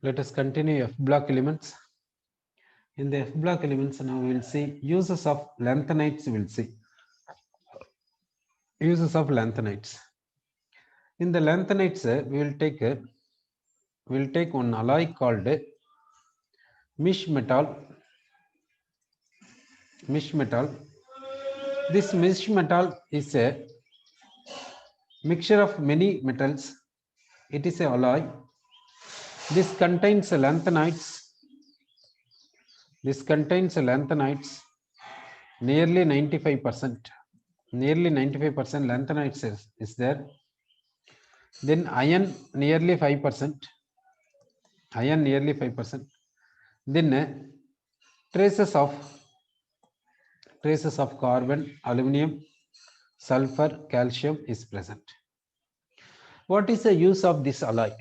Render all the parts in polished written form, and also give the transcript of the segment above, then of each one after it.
Let us continue F block elements. In the F block elements, now we will see uses of lanthanides. We will see uses of lanthanides. In the lanthanides, we will take one alloy called mish metal. Mish metal. This mish metal is a mixture of many metals. It is a alloy. This contains lanthanides. This contains lanthanides nearly 95%. Nearly 95% lanthanides is there. Then iron nearly 5%. Iron nearly 5%. Then traces of carbon, aluminum, sulfur, calcium is present. What is the use of this alloy?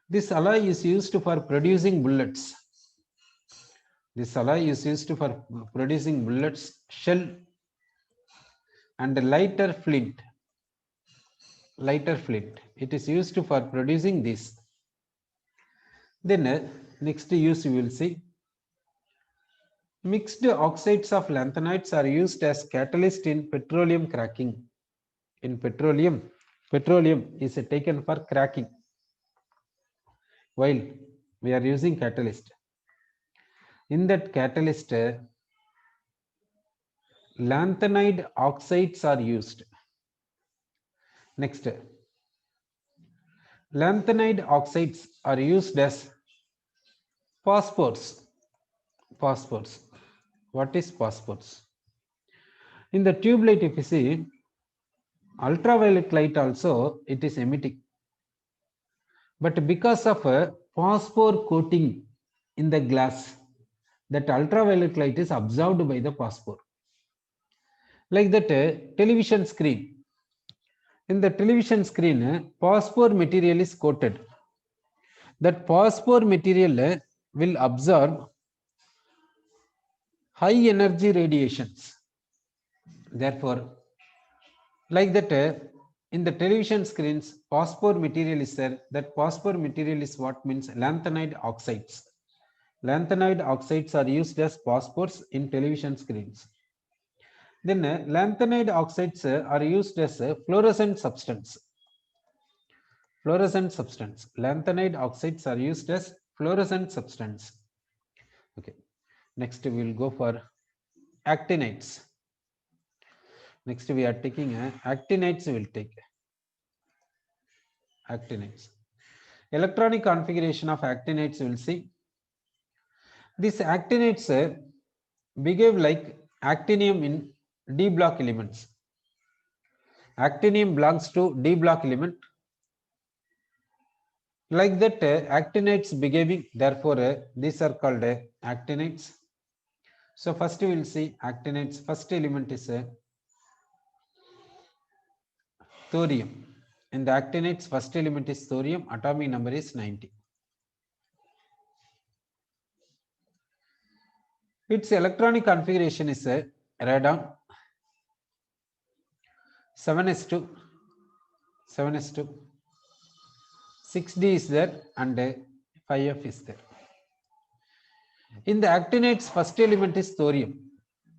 This alloy is used for producing bullets. This alloy is used for producing bullets, shell, and lighter flint. Lighter flint. It is used for producing this. Then next use you will see. Mixed oxides of lanthanides are used as catalyst in petroleum cracking. In petroleum is taken for cracking while we are using catalyst. In that catalyst, lanthanide oxides are used. Next, lanthanide oxides are used as phosphors. Phosphors. What is phosphors? In the tube light, if you see, ultraviolet light also it is emitting. But because of a phosphor coating in the glass, that ultraviolet light is absorbed by the phosphor. Like that television screen. In the television screen, phosphor material is coated. That phosphor material will absorb high energy radiations. Therefore, like that in the television screens, phosphor material is there. That phosphor material is what means lanthanide oxides. Lanthanide oxides are used as phosphors in television screens. Then lanthanide oxides are used as a fluorescent substance. Fluorescent substance. Lanthanide oxides are used as fluorescent substance. Okay. Next we will go for actinides. Next we are taking actinides. We will take actinides. Electronic configuration of actinides we will see. These actinides behave like actinium in D block elements. Actinium belongs to D block element. Like that actinides behaving, therefore these are called actinides. So first we will see actinides. First element is thorium. In the actinides, first element is thorium. Atomic number is 90. Its electronic configuration is radon 7s2, 7s2, 6d is there, and 5f is there. In the actinides, first element is thorium.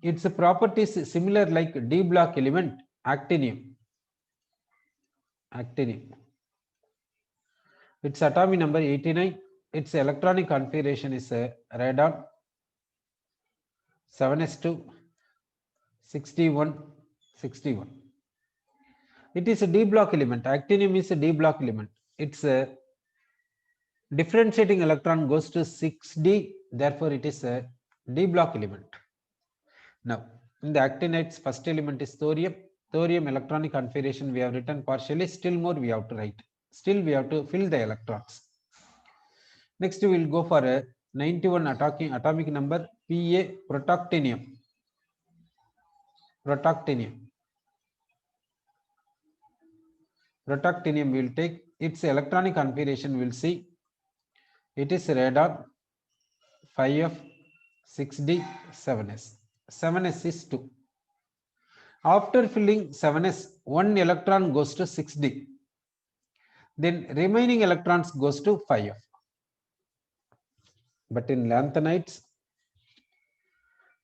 Its properties is similar like D block element actinium. Actinium. Its atomic number 89. Its electronic configuration is radon 7s2, 61, 61. It is a D block element. Actinium is a D block element. Its differentiating electron goes to 6d. Therefore, it is a D block element. Now, in the actinides, first element is thorium. Thorium electronic configuration we have written partially. Still more we have to write. Still we have to fill the electrons. Next, we will go for a 91 atomic number Pa protactinium. Protactinium. Protactinium we will take. Its electronic configuration we will see. It is radon 5f, 6d, 7s. 7s is 2. After filling 7s, one electron goes to 6d. Then remaining electrons goes to 5f. but in lanthanides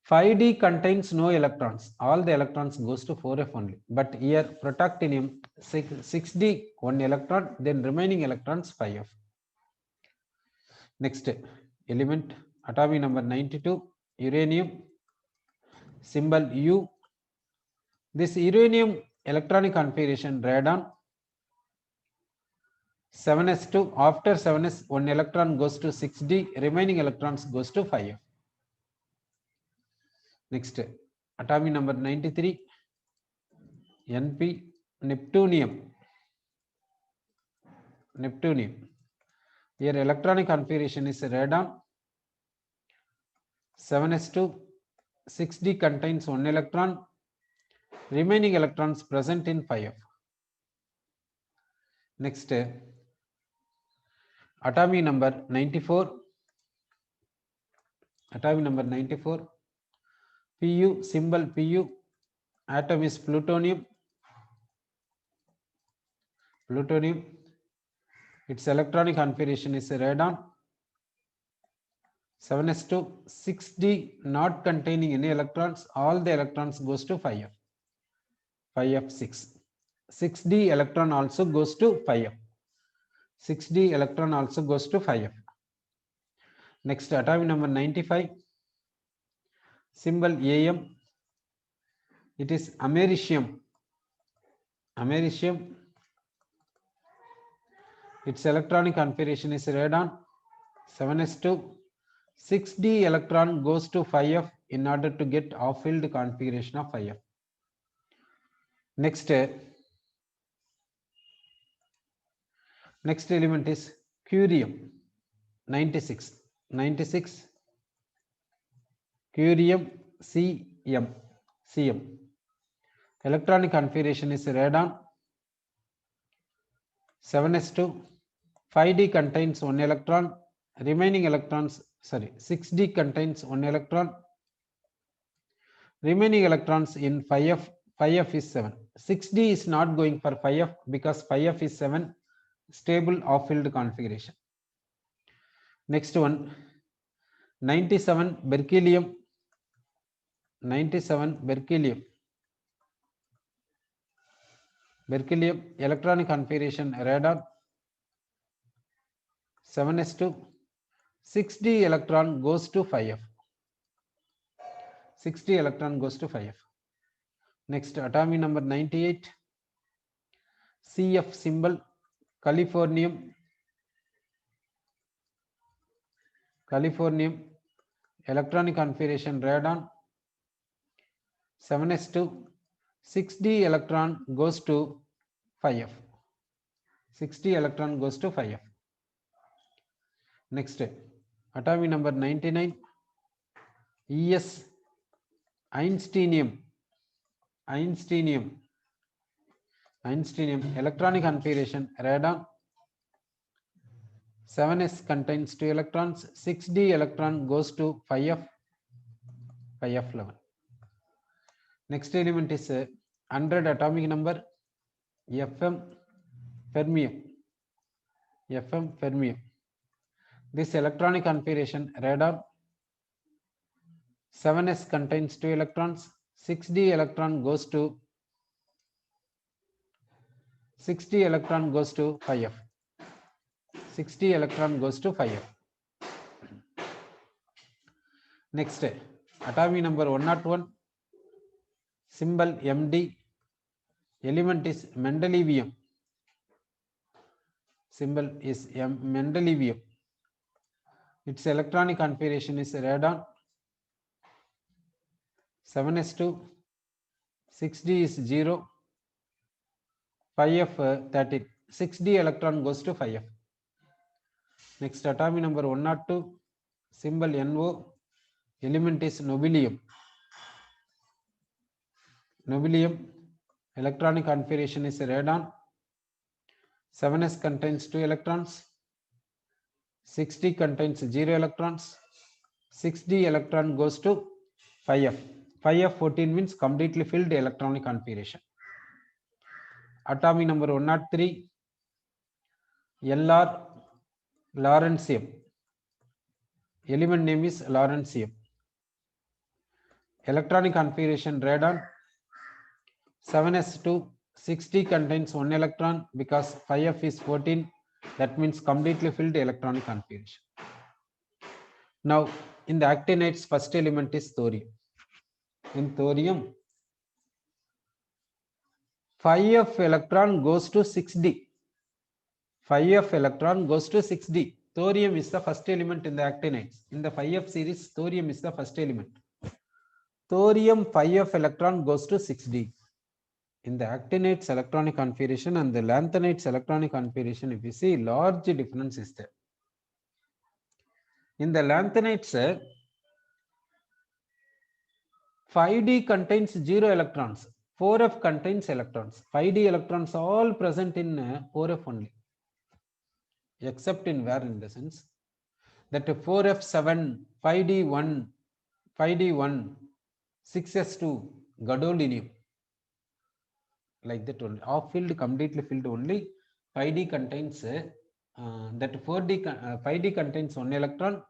5d contains no electrons. All the electrons goes to 4f only. But here protactinium 6d 1 electron, then remaining electrons 5f. Next element, atomic number 92, uranium, symbol U. This uranium electronic configuration radon 7s2. After 7s, 1 electron goes to 6d, remaining electrons goes to 5f. Next, atomic number 93, Np, neptunium. Here electronic configuration is radon 7s2. 6d contains 1 electron, remaining electrons present in 5f. Next, atomic number 94. Atomic number 94, Pu, symbol Pu, atom is plutonium. Its electronic configuration is radon 7s2. 6d not containing any electrons, all the electrons goes to 5f. 5f6. 6d electron also goes to 5f. 6d electron also goes to 5f. Next, atomic number 95, symbol Am. It is americium. Its electronic configuration is radon 7s2. 6d electron goes to 5f in order to get off-field configuration of 5f. Next element is curium 96. Curium Cm. Electronic configuration is radon 7s2. 5d contains 1 electron, remaining electrons, 6d contains 1 electron, remaining electrons in 5f. 5f is 7. 6d is not going for 5f because 5f is 7, stable off-field configuration. Next one, 97 berkelium. Berkelium electronic configuration radon 7s2. 6d electron goes to 5f. 6d electron goes to 5f. Next, atomic number 98, Cf symbol californium. Electronic configuration radon 7s2. 6d electron goes to 5f. 6d electron goes to 5f. Next, atomic number 99, Es einsteinium. Electronic configuration radon 7s contains 2 electrons. 6d electron goes to 5f. 5f11. Next element is 100 atomic number Fm fermium. This electronic configuration radon 7s contains 2 electrons. 6d electron goes to 5f. 6d electron goes to 5f. Next, atomic number 101, symbol Md. Element is mendelevium. Symbol is mendelevium. Its electronic configuration is radon 7s2. 6d is 0. 5f13. 6d electron goes to 5f. Next, atomic number 102, symbol No. Element is nobelium. Electronic configuration is radon 7s contains 2 electrons. 6d contains 0 electrons. 6d electron goes to 5f. 5f14 means completely filled electronic configuration. Atomic number 103, Lr lawrencium. Element name is lawrencium. Electronic configuration radon 7s2 6d contains 1 electron because 5f is 14. That means completely filled electronic configuration. Now in the actinides, first element is thorium. In thorium, 5f electron goes to 6d. 5f electron goes to 6d. Thorium is the first element in the actinides. In the 5f series, thorium is the first element. Thorium 5f electron goes to 6d. In the actinides electronic configuration and the lanthanides electronic configuration, if you see, large difference is there. In the lanthanides, 5d contains 0 electrons, 4f contains electrons. 5d electrons all present in 4f only, except in where, in the sense that 4f7, 5d1, 5d1, 6s2, gadolinium, like that only. Off filled, completely filled only. 5d contains that 5d contains 1 electron,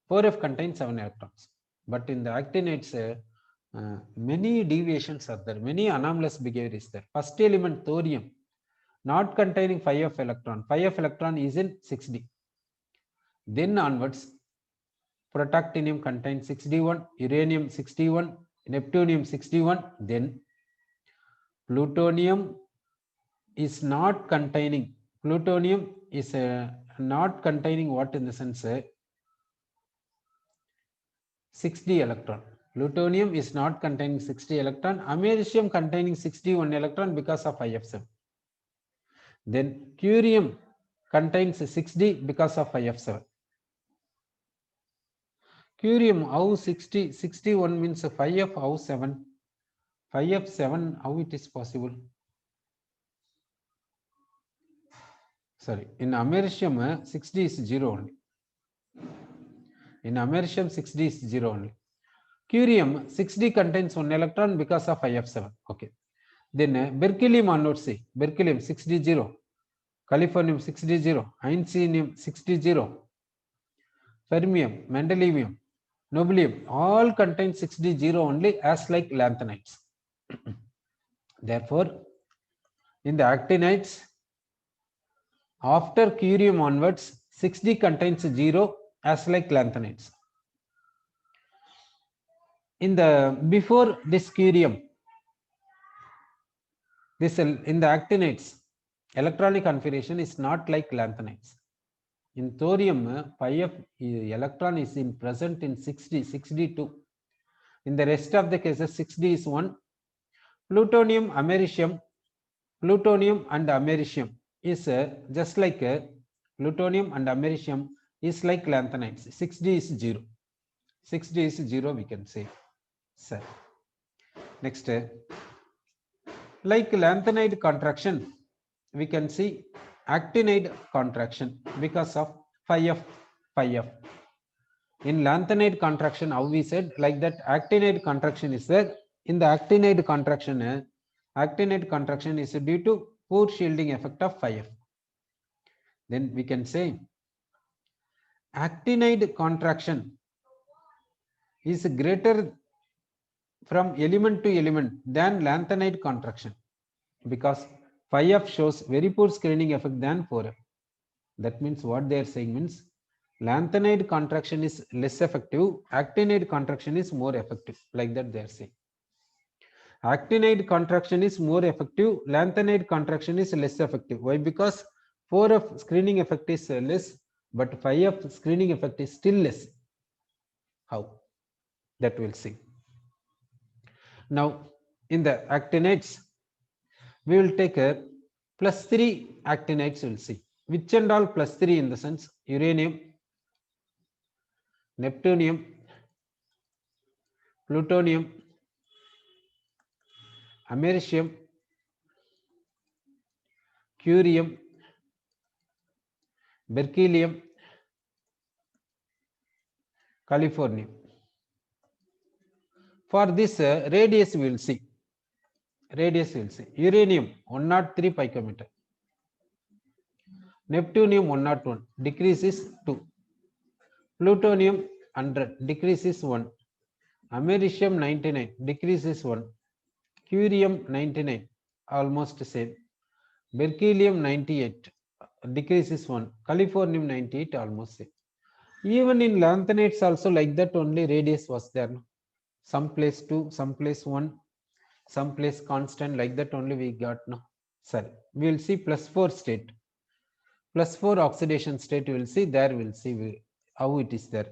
4f contains 7 electrons. But in the actinides, many deviations are there, many anomalous behavior is there. First element thorium not containing 5f electron, 5f electron is in 6d. Then onwards, protactinium contains 6d1, uranium 61, neptunium 61. Then plutonium is not containing, plutonium is not containing what, in the sense 6d electron. Plutonium is not containing 6d electron. Americium containing 61 electron because of IF7. Then curium contains 6d because of IF7. Curium how 61 means 5f how 7, 5f7, how it is possible? Sorry, in americium 6d is 0 only. In americium 6d is 0 only. Curium 6d contains 1 electron because of IF7. Okay. Then berkelium onwards, see, berkelium 6d 0, californium 6d 0, einsteinium 6d 0, fermium, mendelevium, nobelium, all contain 6d 0 only, as like lanthanides. Therefore, in the actinides, after curium onwards, 6d contains 0, as like lanthanides. In the before this curium, this in the actinides, electronic configuration is not like lanthanides. In thorium, 5f electron is in present in 6d, 6d2. In the rest of the cases, 6d is 1. Plutonium, americium, plutonium and americium is just like plutonium and americium is like lanthanides. 6d is 0. 6d is 0, we can say. Sir. Next, like lanthanide contraction, we can see actinide contraction because of 5f, 5f. In lanthanide contraction, how we said, like that actinide contraction is there. In the actinide contraction is due to poor shielding effect of 5f. Then we can say actinide contraction is greater from element to element than lanthanide contraction, because 5f shows very poor screening effect than 4f. That means what they are saying means lanthanide contraction is less effective, actinide contraction is more effective, like that they are saying. Actinide contraction is more effective, lanthanide contraction is less effective. Why? Because 4f screening effect is less, but 5f screening effect is still less. How? That we'll see. Now in the actinides, we will take a +3 actinides. We'll see which and all +3, in the sense uranium, neptunium, plutonium, americium, curium, berkelium, californium. For this radius we will see. Radius we will see. Uranium 103 picometer. Neptunium 101. Decrease is 2. Plutonium 100, decrease is 1. Americium 99, decrease is 1. Curium 99, almost same. Berkelium 98, decrease is 1. Californium 98, almost same. Even in lanthanides also like that, only radius was there. Some place 2, some place 1, some place constant, like that only we got. No, sorry, we will see +4 state. +4 oxidation state we will see there, we will see how it is there.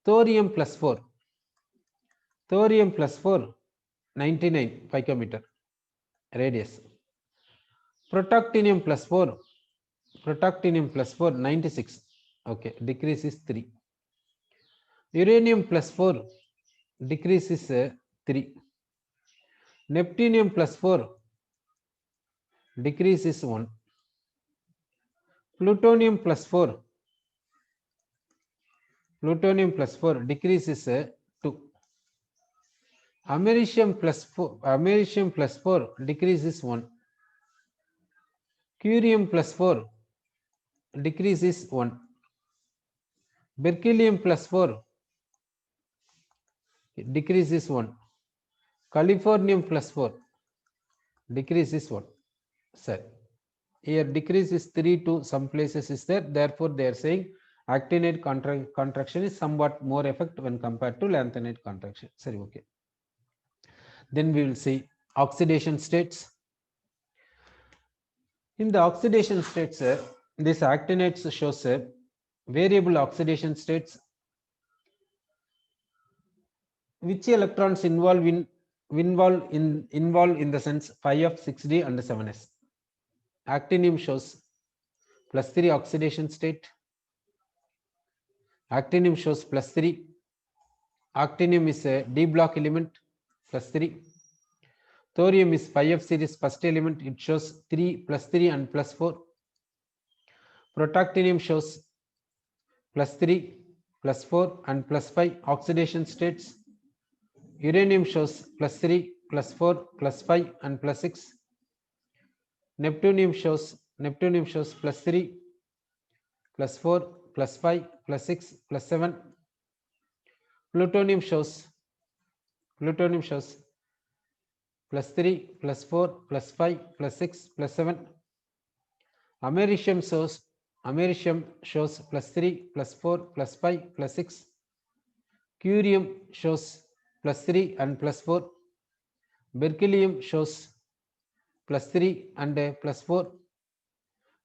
Thorium +4. Thorium +4, 99 picometer radius. Protactinium +4. Protactinium +4, 96. Okay, decrease is 3. Uranium +4, decrease is 3. Neptunium +4, decrease is 1. Plutonium +4. Plutonium +4, decrease is 2. Americium +4. Americium +4, decrease is 1. Curium +4, decrease is 1. Berkelium +4, decrease is 1. Californium +4, decrease is 1. Sir, here decrease is 3 to some places is there. Therefore, they are saying actinide contraction is somewhat more effect when compared to lanthanide contraction. Sorry, okay. Then we will see oxidation states. In the oxidation states, this actinides shows variable oxidation states. Which electrons involve in the sense 5f, 6d and 7s. Actinium shows +3 oxidation state. Actinium shows +3. Actinium is a D block element, +3. Thorium is 5f series first element, it shows 3, +3 and +4. Protactinium shows +3, +4 and +5 oxidation states. Uranium shows +3, +4, +5 and +6. Neptunium shows +3, +4, +5, +6, +7. Plutonium shows +3, +4, +5, +6, +7. Americium shows +3, +4, +5, +6. Curium shows +3 and +4. Berkelium shows +3 and +4.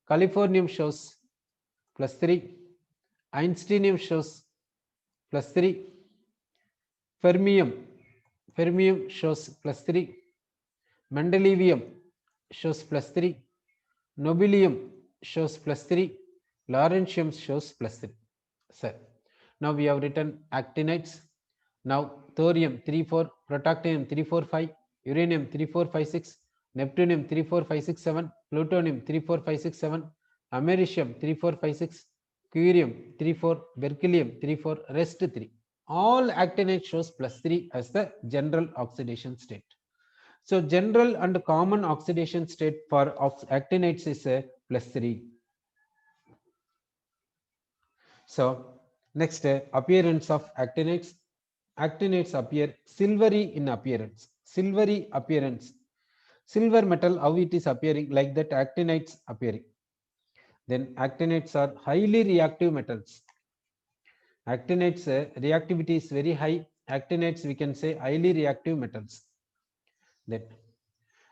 Californium shows +3. Einsteinium shows +3. Fermium shows +3. Mendelevium shows +3. Nobelium shows +3. Lawrencium shows +3. Sir, now we have written actinides. Now thorium 3, 4, protactinium 3, 4, 5, uranium 3, 4, 5, 6, neptunium 3, 4, 5, 6, 7, plutonium 3, 4, 5, 6, 7, americium 3, 4, 5, 6, curium 3, 4, berkelium 3, 4, rest 3. All actinides shows +3 as the general oxidation state. So general and common oxidation state for actinides is +3. So next, appearance of actinides. Actinides appear silvery in appearance. Silvery appearance. Silver metal, how it is appearing, like that actinides appearing. Then actinides are highly reactive metals. Actinides reactivity is very high. Actinides we can say highly reactive metals. Then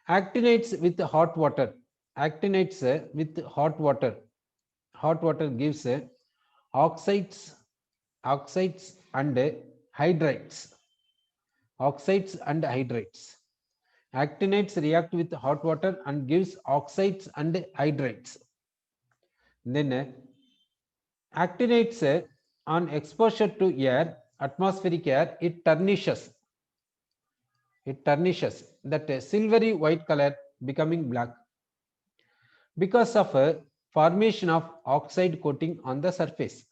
actinides with hot water. Actinides with hot water. Hot water gives oxides and hydrates. Oxides and hydrates. Actinides react with hot water and gives oxides and hydrates. Then actinides on exposure to air, atmospheric air, it tarnishes. That silvery white color becoming black because of formation of oxide coating on the surface.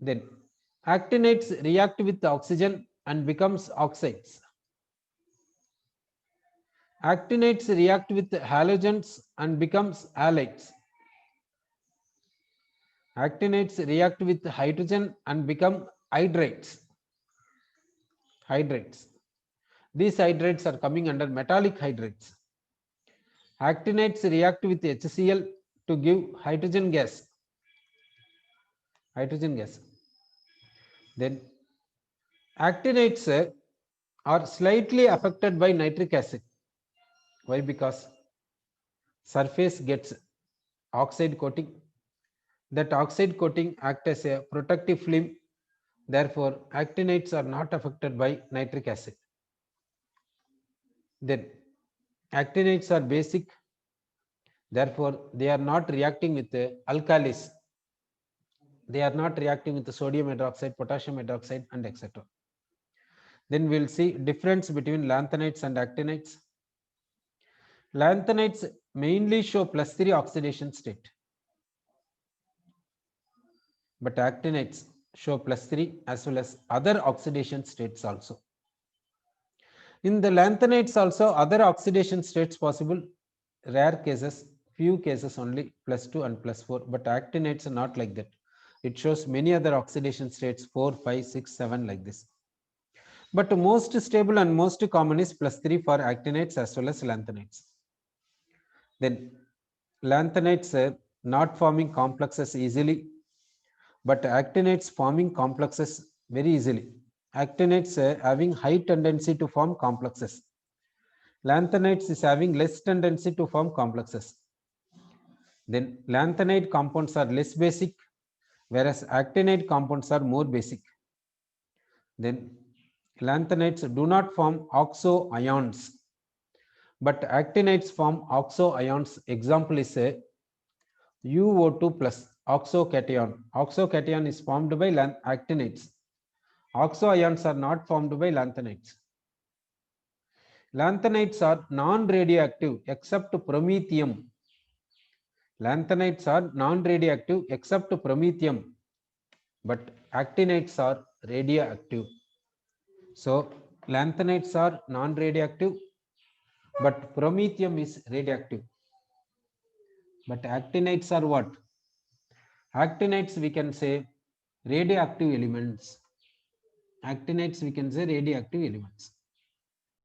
Then actinides react with oxygen and becomes oxides. Actinides react with halogens and becomes halides. Actinides react with hydrogen and become hydrates. These hydrates are coming under metallic hydrates. Actinides react with HCl to give hydrogen gas. Then actinides are slightly affected by nitric acid. Why? Because surface gets oxide coating. That oxide coating acts as a protective film. Therefore, actinides are not affected by nitric acid. Then actinides are basic. Therefore, they are not reacting with alkalis. They are not reacting with the sodium hydroxide, potassium hydroxide, and etc. Then we'll see difference between lanthanides and actinides. Lanthanides mainly show +3 oxidation state, but actinides show +3 as well as other oxidation states also. In the lanthanides also other oxidation states possible, rare cases, few cases only +2 and +4, but actinides are not like that. It shows many other oxidation states 4, 5, 6, 7 like this. But most stable and most common is +3 for actinides as well as lanthanides. Then lanthanides are not forming complexes easily, but actinides forming complexes very easily. Actinides having high tendency to form complexes. Lanthanides is having less tendency to form complexes. Then lanthanide compounds are less basic, whereas actinide compounds are more basic. Then lanthanides do not form oxo ions, but actinides form oxo ions. Example is a UO2 plus oxocation. Oxocation is formed by actinides. Oxo ions are not formed by lanthanides. Lanthanides are non-radioactive except promethium. Lanthanides are non-radioactive except promethium, but actinides are radioactive. So lanthanides are non-radioactive, but promethium is radioactive. But actinides are what? Actinides we can say radioactive elements. Actinides we can say radioactive elements.